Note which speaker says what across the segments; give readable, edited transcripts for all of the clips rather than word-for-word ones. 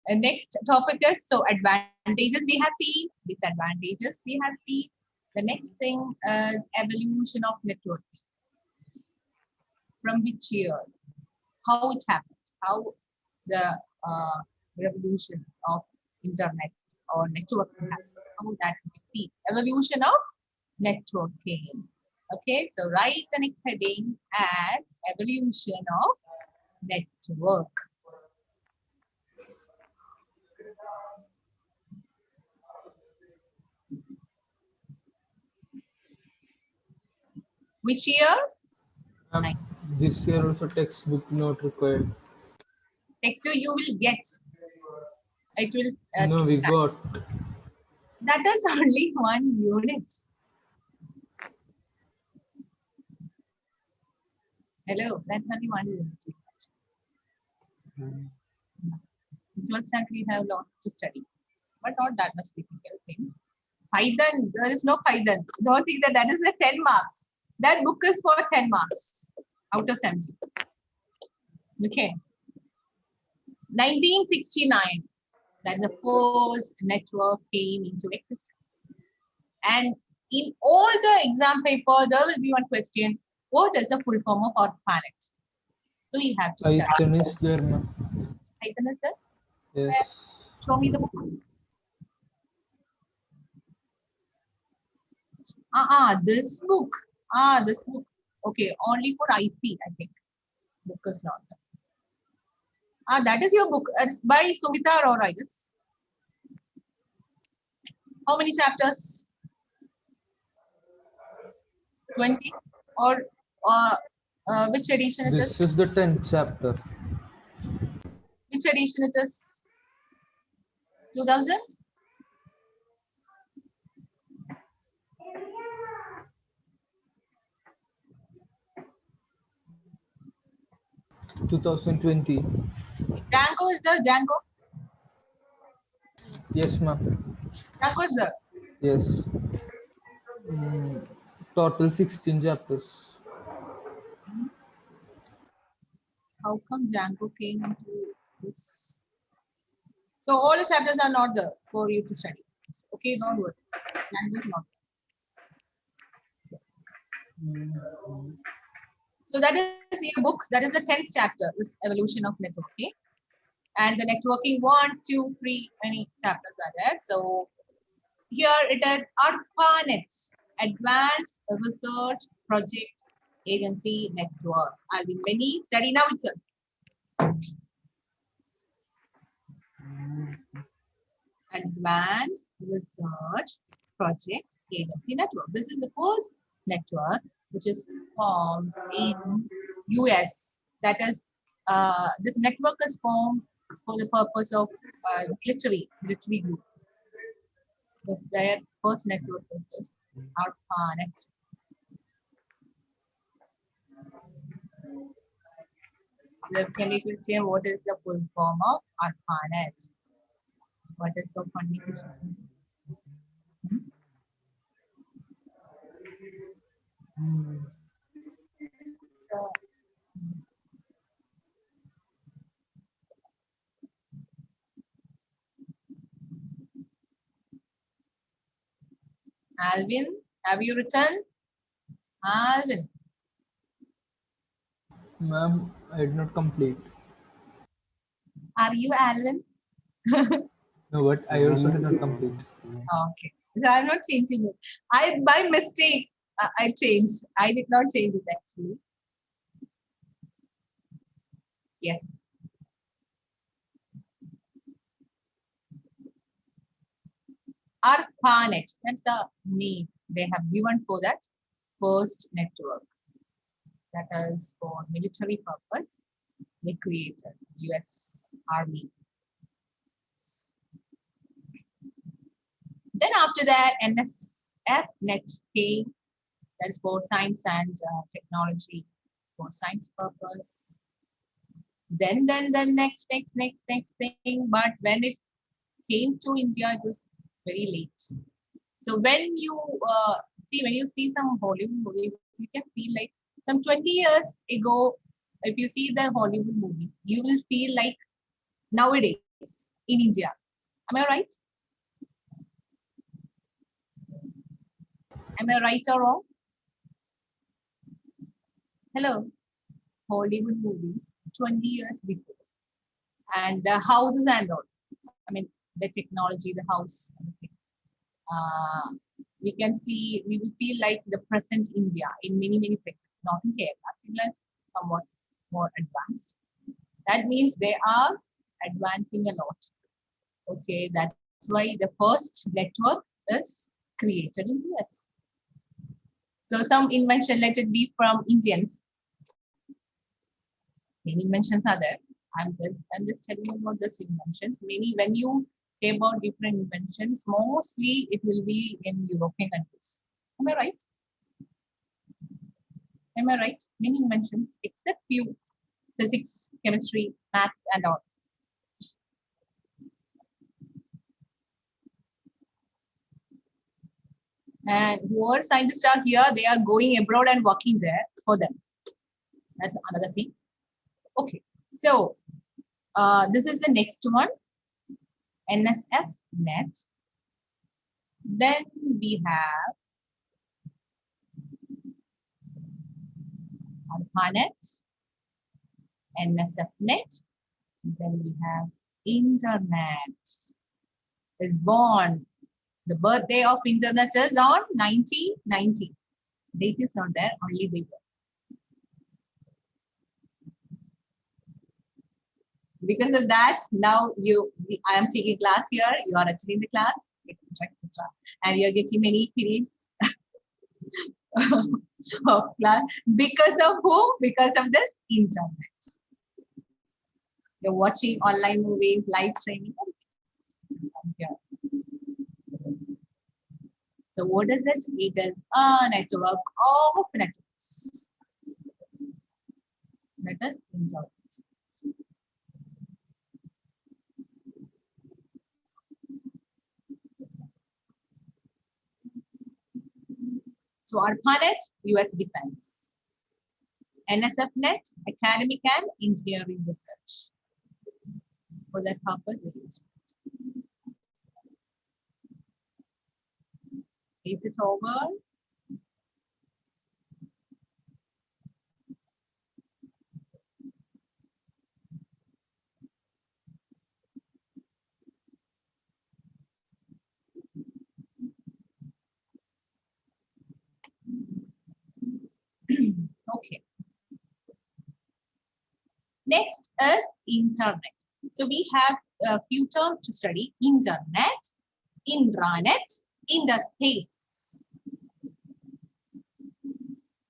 Speaker 1: Next topic is, so advantages we have seen, disadvantages we have seen. The next thing is evolution of networking. From which year? How it happened? How the revolution of internet or networking happened? How that we see evolution of networking. Okay, so write the next heading as evolution of network. Which year?
Speaker 2: Um, this year also textbook not required.
Speaker 1: Next year you will get. It will
Speaker 2: No,
Speaker 1: take
Speaker 2: we
Speaker 1: time.
Speaker 2: got.
Speaker 1: That is only one unit. Hello, that's only one unit. In 12th standard we have a lot to study, but not that much difficult things. Python, there is no Python. Don't think that that is a 10 marks. That book is for 10 marks out of 70. Okay. 1969, that's the first network came into existence. And in all the exam paper, there will be one question, what is the full form of our planet? So you have to study.
Speaker 2: Python is there, ma'am.
Speaker 1: Python is there?
Speaker 2: Yes.
Speaker 1: Show me the book. This book. This book. Okay, only for IP, I think. Book is not there. That is your book. It's by Sumita Arora, I guess. How many chapters? 20? Or which edition it
Speaker 2: This
Speaker 1: is?
Speaker 2: is the 10th chapter.
Speaker 1: Which edition it is? 2000?
Speaker 2: 2020.
Speaker 1: Django is there? Django?
Speaker 2: Yes, ma'am.
Speaker 1: Django is there.
Speaker 2: Yes. Total 16 chapters.
Speaker 1: How come Django came into this? So all the chapters are not there for you to study. Okay, don't worry. Django is not there. So that is your book. That is the 10th chapter, this evolution of networking. And the networking 1, 2, 3, many chapters are there. So here it is ARPANET, Advanced Research Project Agency Network. I'll be many study now itself. Advanced Research Project Agency Network. This is the first network which is formed in US. That is, this network is formed for the purpose of military group. Their first network is this ARPANET. Can you say what is the full form of ARPANET? What is so funny? Uh, Alvin, have you written? Alvin.
Speaker 2: Ma'am, I did not complete.
Speaker 1: Are you Alvin?
Speaker 2: No, but I also did not complete.
Speaker 1: Okay. So I'm not changing it. I by mistake I changed. I did not change it actually. Yes. ARPANET. That's the name they have given for that first network. That is for military purpose. They created US Army. Then after that, NSFNet came. That's for science and technology, for science purpose. Then next thing. But when it came to India, it was very late. So when you see some Hollywood movies, you can feel like some 20 years ago, if you see the Hollywood movie, you will feel like nowadays. in India. Am I right? Am I right or wrong? Hello. Hollywood movies 20 years before. And the houses and all. I mean, the technology, the house, everything. Uh, we can see, we will feel like the present India in many, many places, not in Kerala. Kerala is somewhat more advanced. That means they are advancing a lot. Okay, that's why the first network is created in US. So some invention, let it be from Indians. Many inventions are there. I'm just telling you about these inventions. Many when you say about different inventions, mostly it will be in European countries. Am I right? Am I right? Many inventions, except few physics, chemistry, maths, and all. And whoever scientists are here, they are going abroad and working there for them. That's another thing. Okay, so this is the next one, NSF net. Then we have ARPANET, NSF net. Then we have Internet is born. The birthday of Internet is on 1990. Date is not there, only the year. Because of that, now I am taking class here, you are attending the class, etc., etc. And you're getting many periods of class. Because of who? Because of this internet. You're watching online movies, live streaming. Here. So what is it? It is a network of networks. That is internet. So ARPANET, US Defense. NSF Net, academic and engineering research. For that purpose, we use it. Is it over? Okay. Next is internet. So we have a few terms to study: internet, intranet, interspace.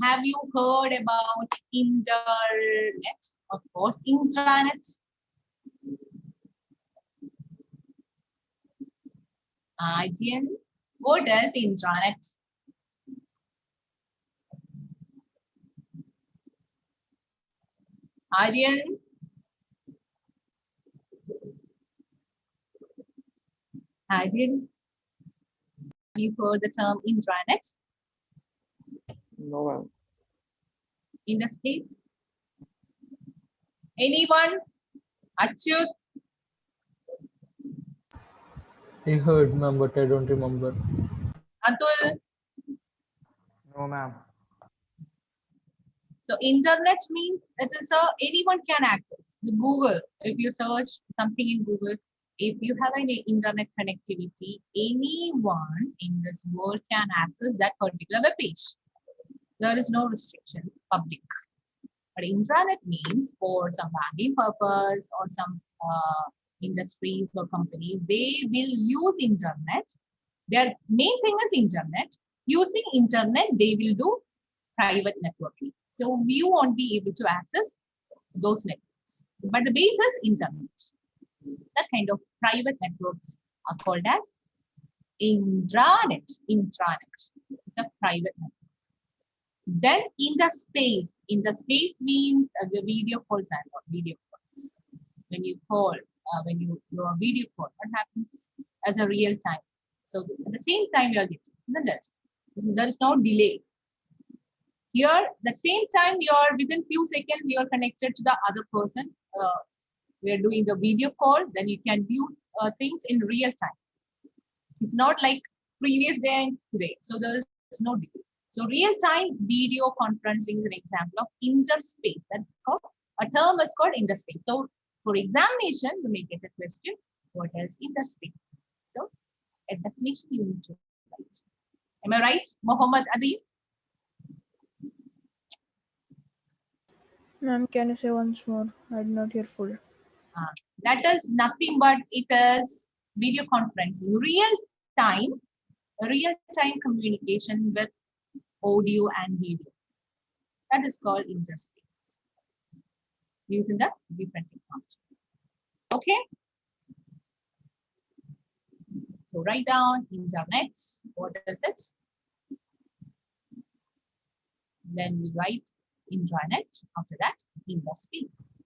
Speaker 1: Have you heard about internet? Of course, intranet. Arjun, what is intranet? Aryan, Aryan, have you heard the term intranet?
Speaker 2: No, ma'am.
Speaker 1: Interspace? Anyone? Achyut?
Speaker 2: I heard, ma'am, but I don't remember.
Speaker 1: Atul?
Speaker 3: No, ma'am.
Speaker 1: So internet means it is anyone can access the Google. If you search something in Google, if you have any internet connectivity, anyone in this world can access that particular web page. There is no restrictions, public. But intranet means for some banking purpose or some industries or companies, they will use internet. Their main thing is internet. Using internet, they will do private networking. So you won't be able to access those networks. But the base is internet. That kind of private networks are called as intranet. Intranet. It's a private network. Then interspace. Interspace means the video calls and video calls. When you call, when you do a video call, what happens as a real time? So at the same time you are getting, isn't it? There is no delay. Here, the same time you are within few seconds you are connected to the other person we are doing the video call, then you can view things in real time. It's not like previous day and today. So there is no delay. So real time video conferencing is an example of interspace. That's called a term is called interspace. So for examination, you may get a question, what is interspace? So a definition you need to write. Am I right, Mohammed Adi?
Speaker 4: Ma'am, can you say once more? I did not hear full.
Speaker 1: That is nothing but it is video conferencing, real time communication with audio and video. That is called interspace using the different technologies. Okay. So write down internet. What is it? Then we write intranet. After that, interspace.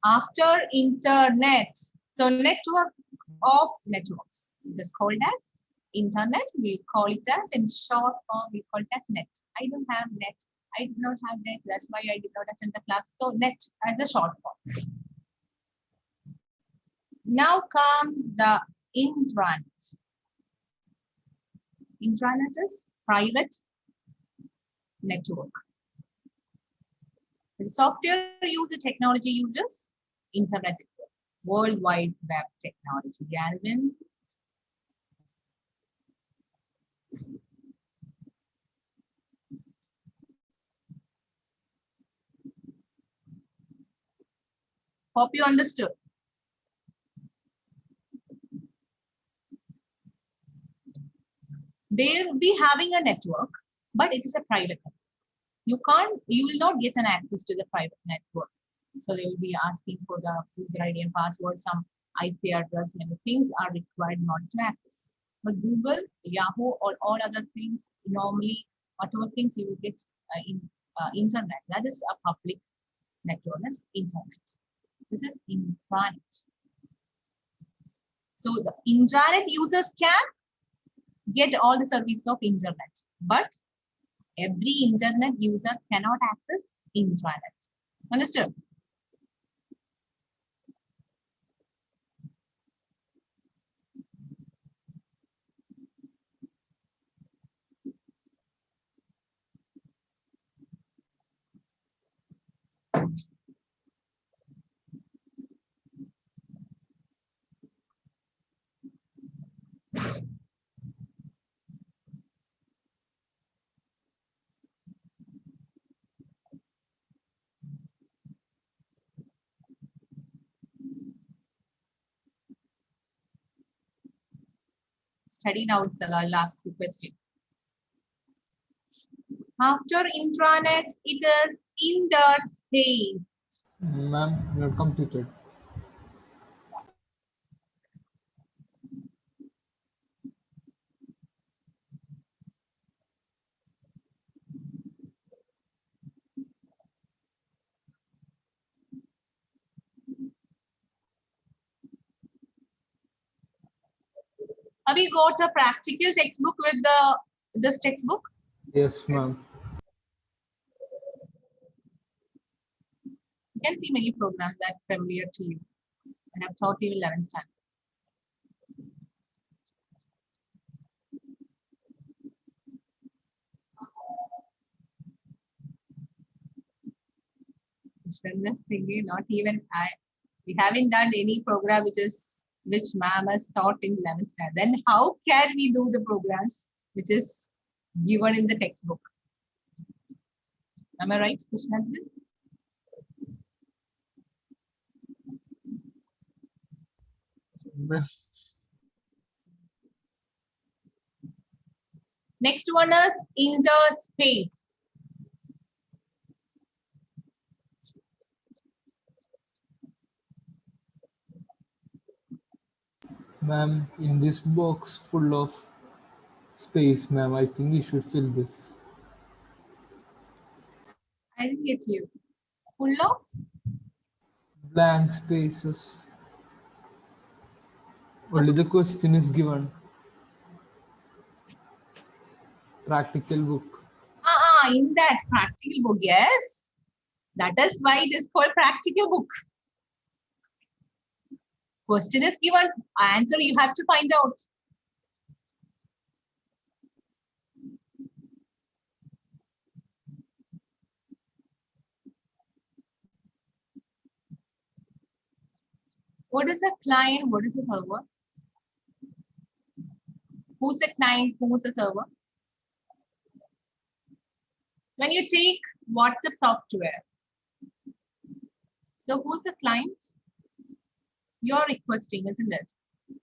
Speaker 1: After internet, so network of networks. It is called as internet. We call it as in short form. We call it as net. I don't have net. I do not have net. That's why I did not attend the class. So net as a short form. Now comes the intranet. Intranet is private network. The software used, the technology uses internet itself, World Wide Web technology. Alvin. Hope you understood. They will be having a network, but it is a private network. You will not get an access to the private network. So they will be asking for the user ID and password, some IP address, and things are required in order to access. But Google, Yahoo, or all other things, normally, whatever things you will get in internet, that is a public network, that's internet. This is intranet. So the intranet users can get all the services of internet, but every internet user cannot access intranet. Understood? Study now itself. I'll ask you a question. After intranet, it is interspace.
Speaker 2: Ma'am, not completed.
Speaker 1: Have you got a practical textbook with this textbook?
Speaker 2: Yes, ma'am.
Speaker 1: You can see many programs that are familiar to you and have taught you in 11th standard. Just thinking, not even I. We haven't done any program which ma'am has taught in 11th standard. Then how can we do the programs which is given in the textbook? Am I right, Krishna?
Speaker 2: Ma'am,
Speaker 1: Next one is interspace.
Speaker 2: ma'am, in this box full of space, ma'am, I think we should fill this.
Speaker 1: I didn't get you. Full of
Speaker 2: Blank spaces. Only the question is given. Practical book.
Speaker 1: in that practical book, yes. That is why it is called practical book. Question is given, answer you have to find out. What is a client? What is a server? Who's a client? Who's a server? When you take WhatsApp software, so who's the client? You're requesting, isn't it?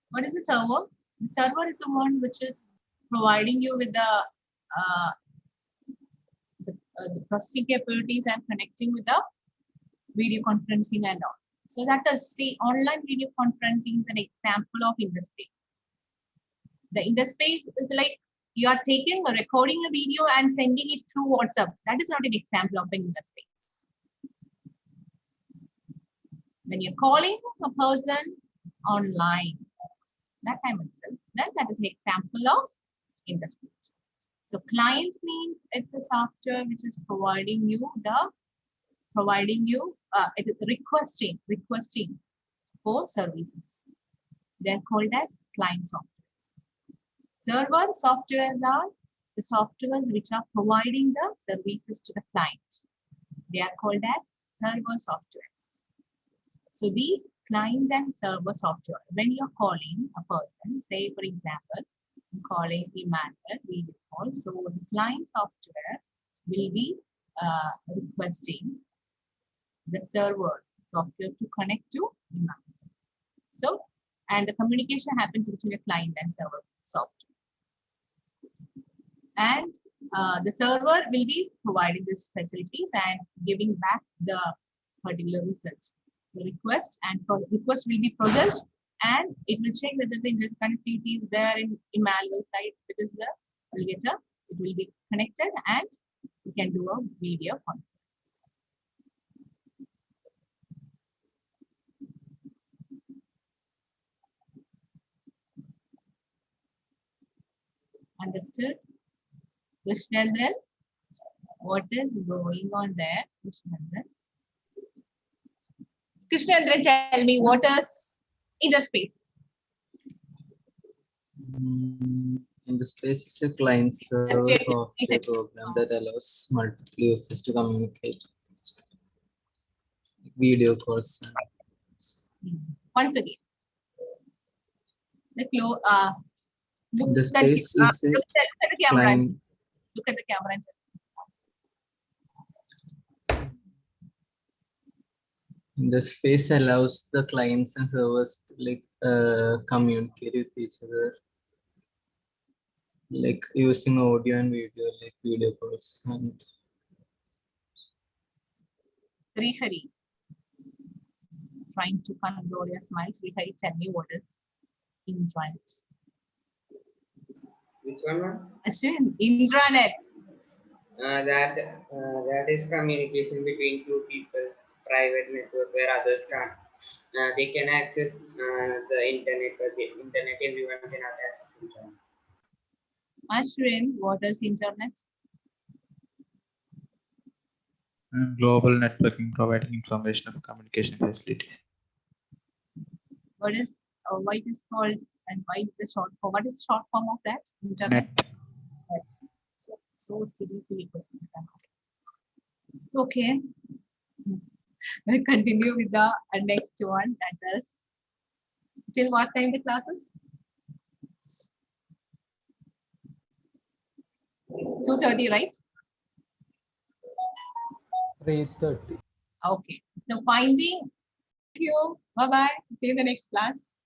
Speaker 1: What is the server? The server is the one which is providing you with uh, the processing capabilities and connecting with the video conferencing and all. So that is, see, online video conferencing is an example of interspace. The interspace is like you are taking or recording a video and sending it through WhatsApp. That is not an example of an interspace. When you're calling a person online, that time itself, then that is an example of interspace. So client means it's a software which is providing you it is requesting for services. They're called as client softwares. Server softwares are the softwares which are providing the services to the client. They are called as server softwares. So these client and server software, when you're calling a person, say for example, I'm calling Emmanuel video call. So the client software will be requesting the server software to connect to Emmanuel. So, and the communication happens between the client and server software. And the server will be providing these facilities and giving back the particular result. The request request will be processed, and it will check whether the internet connectivity is there in Emmanuel side. If it is there, alligator, it will be connected and you can do a video conference. Understood? Krishnendran, what is going on there? Krishnendran, tell me what is interspace?
Speaker 5: In the space is a client server software program that allows multiple users to communicate video calls.
Speaker 1: Once again, the look
Speaker 5: The
Speaker 1: at
Speaker 5: space is a
Speaker 1: look at the camera.
Speaker 5: client.
Speaker 1: Look at the camera. And
Speaker 5: The space allows the clients and servers to communicate with each other, like using audio and video, like video calls. And
Speaker 1: Srihari, trying to control your smile. Srihari, tell me what is intranet.
Speaker 6: Which one? Ma'am?
Speaker 1: Ashwin, intranet.
Speaker 6: That is communication between two people, private network where others can't. They can access the internet, but the internet everyone cannot access internet.
Speaker 1: Ashwin, what is internet?
Speaker 7: Global networking providing information of communication facilities.
Speaker 1: What is why it is called and why the short form? What is the short form of that? Internet.
Speaker 7: Net.
Speaker 1: So silly questions I'm asking. It's okay. We'll continue with the next one. That is till what time the classes? 2:30, right?
Speaker 2: 3:30.
Speaker 1: Okay. So finding. Thank you. Bye bye. See you in the next class.